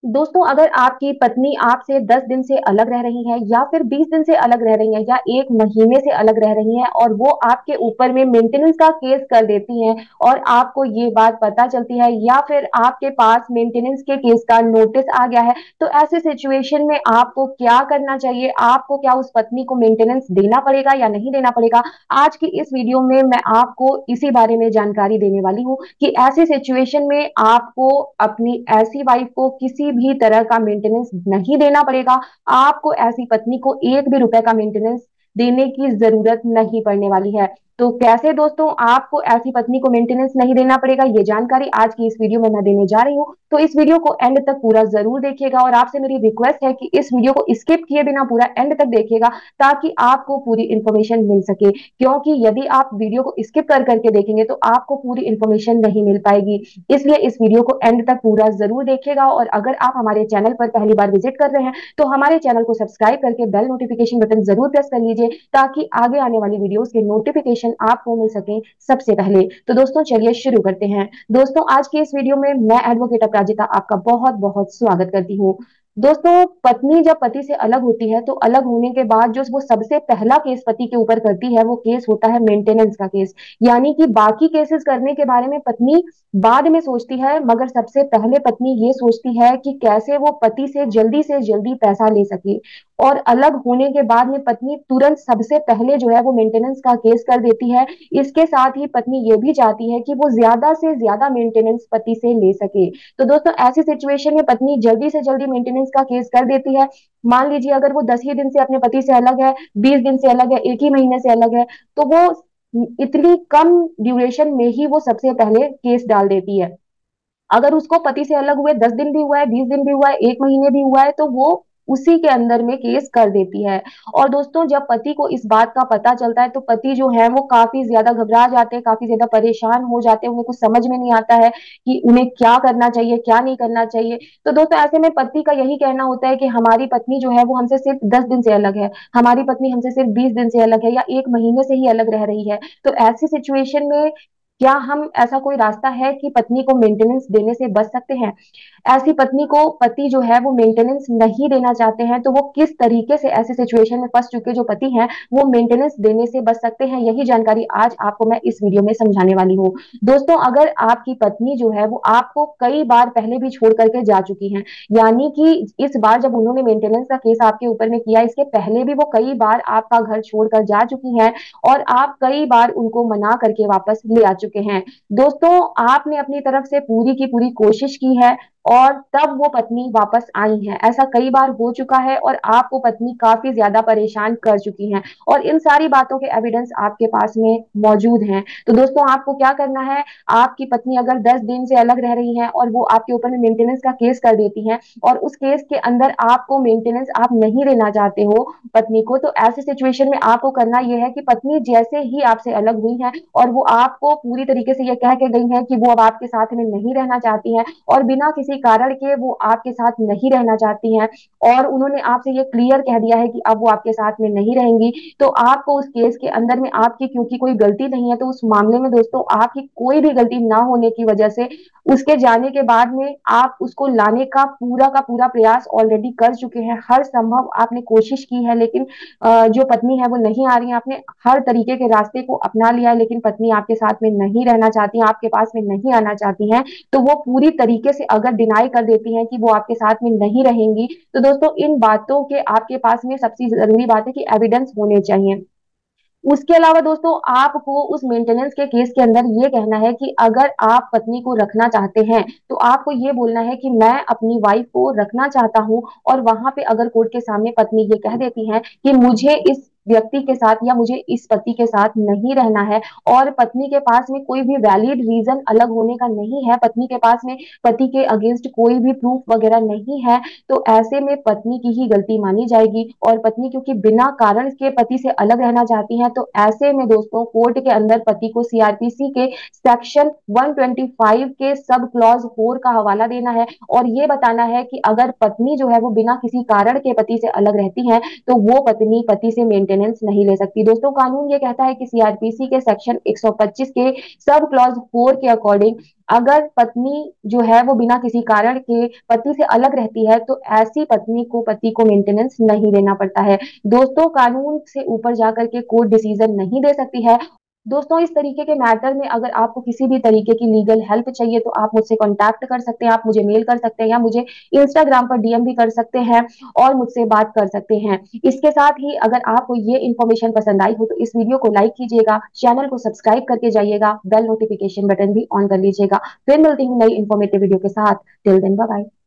दोस्तों, अगर आपकी पत्नी आपसे 10 दिन से अलग रह रही है या फिर 20 दिन से अलग रह रही है या 1 महीने से अलग रह रही है और वो आपके ऊपर में मेंटेनेंस का केस कर देती हैं और आपको ये बात पता चलती है या फिर आपके पास मेंटेनेंस के केस का नोटिस आ गया है, तो ऐसे सिचुएशन में आपको क्या करना चाहिए? आपको क्या उस पत्नी को मेंटेनेंस देना पड़ेगा या नहीं देना पड़ेगा? आज की इस वीडियो में मैं आपको इसी बारे में जानकारी देने वाली हूँ कि ऐसी सिचुएशन में आपको अपनी ऐसी वाइफ को किसी भी तरह का मेंटेनेंस नहीं देना पड़ेगा। आपको ऐसी पत्नी को एक भी रुपए का मेंटेनेंस देने की जरूरत नहीं पड़ने वाली है। तो कैसे दोस्तों आपको ऐसी पत्नी को मेंटेनेंस नहीं देना पड़ेगा, ये जानकारी आज की इस वीडियो में मैं देने जा रही हूँ। तो इस वीडियो को एंड तक पूरा जरूर देखिएगा और आपसे मेरी रिक्वेस्ट है कि इस वीडियो को स्किप किए बिना पूरा एंड तक देखिएगा ताकि आपको पूरी इंफॉर्मेशन मिल सके। क्योंकि यदि आप वीडियो को स्किप कर करके देखेंगे तो आपको पूरी इंफॉर्मेशन नहीं मिल पाएगी। इसलिए इस वीडियो को एंड तक पूरा जरूर देखिएगा और अगर आप हमारे चैनल पर पहली बार विजिट कर रहे हैं तो हमारे चैनल को सब्सक्राइब करके बेल नोटिफिकेशन बटन जरूर प्रेस कर लीजिए ताकि आगे आने वाली वीडियोस के नोटिफिकेशन आपको मिल सके सबसे पहले। तो दोस्तों चलिए शुरू करते हैं। दोस्तों आज की इस वीडियो में मैं एडवोकेट अपराजिता आपका बहुत बहुत स्वागत करती हूँ। दोस्तों, पत्नी जब पति से अलग होती है तो अलग होने के बाद जो वो सबसे पहला केस पति के ऊपर करती है वो केस होता है मेंटेनेंस का केस। यानी कि बाकी केसेस करने के बारे में पत्नी बाद में सोचती है, मगर सबसे पहले पत्नी ये सोचती है कि कैसे वो पति से जल्दी पैसा ले सके। और अलग होने के बाद में पत्नी तुरंत सबसे पहले जो है वो मेंटेनेंस का केस कर देती है। इसके साथ ही पत्नी ये भी चाहती है कि वो ज्यादा से ज्यादा मेंटेनेंस पति से ले सके। तो दोस्तों ऐसी सिचुएशन में पत्नी जल्दी से जल्दी मेंटेनेंस का केस कर देती है। मान लीजिए अगर वो 10 ही दिन से अपने पति से अलग है, 20 दिन से अलग है, 1 ही महीने से अलग है, तो वो इतनी कम ड्यूरेशन में ही वो सबसे पहले केस डाल देती है। अगर उसको पति से अलग हुए 10 दिन भी हुआ है, 20 दिन भी हुआ है, 1 महीने भी हुआ है, तो वो उसी के अंदर में केस कर देती है। और दोस्तों जब पति को इस बात का पता चलता है तो पति जो है वो काफी ज्यादा घबरा जाते हैं, काफी ज्यादा परेशान हो जाते हैं। उन्हें कुछ समझ में नहीं आता है कि उन्हें क्या करना चाहिए, क्या नहीं करना चाहिए। तो दोस्तों ऐसे में पति का यही कहना होता है कि हमारी पत्नी जो है वो हमसे सिर्फ 10 दिन से अलग है, हमारी पत्नी हमसे सिर्फ 20 दिन से अलग है या 1 महीने से ही अलग रह रही है। तो ऐसी सिचुएशन में क्या हम ऐसा कोई रास्ता है कि पत्नी को मेंटेनेंस देने से बच सकते हैं? ऐसी पत्नी को पति जो है वो मेंटेनेंस नहीं देना चाहते हैं तो वो किस तरीके से ऐसे सिचुएशन में फंस चुके जो पति हैं वो मेंटेनेंस देने से बच सकते हैं, यही जानकारी आज आपको मैं इस वीडियो में समझाने वाली हूँ। दोस्तों अगर आपकी पत्नी जो है वो आपको कई बार पहले भी छोड़ करके जा चुकी हैं, यानी कि इस बार जब उन्होंने मेंटेनेंस का केस आपके ऊपर में किया, इसके पहले भी वो कई बार आपका घर छोड़कर जा चुकी हैं और आप कई बार उनको मना करके वापस ले आ चुके हैं। दोस्तों आपने अपनी तरफ से पूरी की पूरी कोशिश की है और तब वो पत्नी वापस आई है। ऐसा कई बार हो चुका है और आपको पत्नी काफी ज्यादा परेशान कर चुकी है और इन सारी बातों के एविडेंस आपके पास में मौजूद हैं। तो दोस्तों आपको क्या करना है, आपकी पत्नी अगर 10 दिन से अलग रह रही है और वो आपके ऊपर में मेंटेनेंस का केस कर देती है और उस केस के अंदर आपको मेंटेनेंस आप नहीं देना चाहते हो पत्नी को, तो ऐसी सिचुएशन में आपको करना यह है कि पत्नी जैसे ही आपसे अलग हुई है और वो आपको पूरी तरीके से ये कह के गई है कि वो अब आपके साथ में नहीं रहना चाहती है और बिना किसी कारण के वो आपके साथ नहीं रहना चाहती हैं और उन्होंने आपसे ये क्लियर कह दिया है कि अब वो आपके साथ में नहीं रहेंगी, तो आपको उस केस के अंदर में आपकी क्योंकि कोई गलती नहीं है तो उस मामले में दोस्तों आपकी कोई भी गलती ना होने की वजह से उसके जाने के बाद में आप उसको लाने का पूरा प्रयास ऑलरेडी कर चुके हैं। हर संभव आपने कोशिश की है लेकिन जो पत्नी है वो नहीं आ रही है। आपने हर तरीके के रास्ते को अपना लिया है लेकिन पत्नी आपके साथ में नहीं रहना चाहती है, आपके पास में नहीं आना चाहती है। तो वो पूरी तरीके से अगर डिनाई कर देती हैं कि वो आपके साथ में नहीं रहेंगी, तो दोस्तों इन बातों के आपके पास में सबसे जरूरी बात है कि एविडेंस होने चाहिए। उसके अलावा दोस्तों आपको उस मेंटेनेंस के केस के अंदर ये कहना है कि अगर आप पत्नी को रखना चाहते हैं तो आपको ये बोलना है कि मैं अपनी वाइफ को रखना चाहता हूं और वहां पे अगर कोर्ट के सामने पत्नी ये कह देती है कि मुझे इस व्यक्ति के साथ या मुझे इस पति के साथ नहीं रहना है और पत्नी के पास में कोई भी वैलिड रीजन अलग होने का नहीं है, पत्नी के पास में पति के अगेंस्ट कोई भी प्रूफ वगैरह नहीं है, तो ऐसे में पत्नी की ही गलती मानी जाएगी और पत्नी क्योंकि बिना कारण के पति से अलग रहना चाहती है तो ऐसे में दोस्तों कोर्ट के अंदर पति को सीआरपीसी के सेक्शन 125 के सब क्लॉज 4 का हवाला देना है और ये बताना है कि अगर पत्नी जो है वो बिना किसी कारण के पति से अलग रहती है तो वो पत्नी पति से मेंटेनेंस मेंटेनेंस नहीं ले सकती। दोस्तों, कानून ये कहता है कि सीआरपीसी के सेक्शन 125 के सब क्लॉज 4 के अकॉर्डिंग अगर पत्नी जो है वो बिना किसी कारण के पति से अलग रहती है तो ऐसी पत्नी को पति को मेंटेनेंस नहीं देना पड़ता है। दोस्तों, कानून से ऊपर जाकर के कोर्ट डिसीजन नहीं दे सकती है। दोस्तों, इस तरीके के मैटर में अगर आपको किसी भी तरीके की लीगल हेल्प चाहिए तो आप मुझसे कॉन्टैक्ट कर सकते हैं, आप मुझे मेल कर सकते हैं या मुझे इंस्टाग्राम पर डीएम भी कर सकते हैं और मुझसे बात कर सकते हैं। इसके साथ ही अगर आपको ये इन्फॉर्मेशन पसंद आई हो तो इस वीडियो को लाइक कीजिएगा, चैनल को सब्सक्राइब करके जाइएगा, बेल नोटिफिकेशन बटन भी ऑन कर लीजिएगा। फिर मिलती हूँ नई इन्फॉर्मेटिव वीडियो के साथ। Till then bye bye.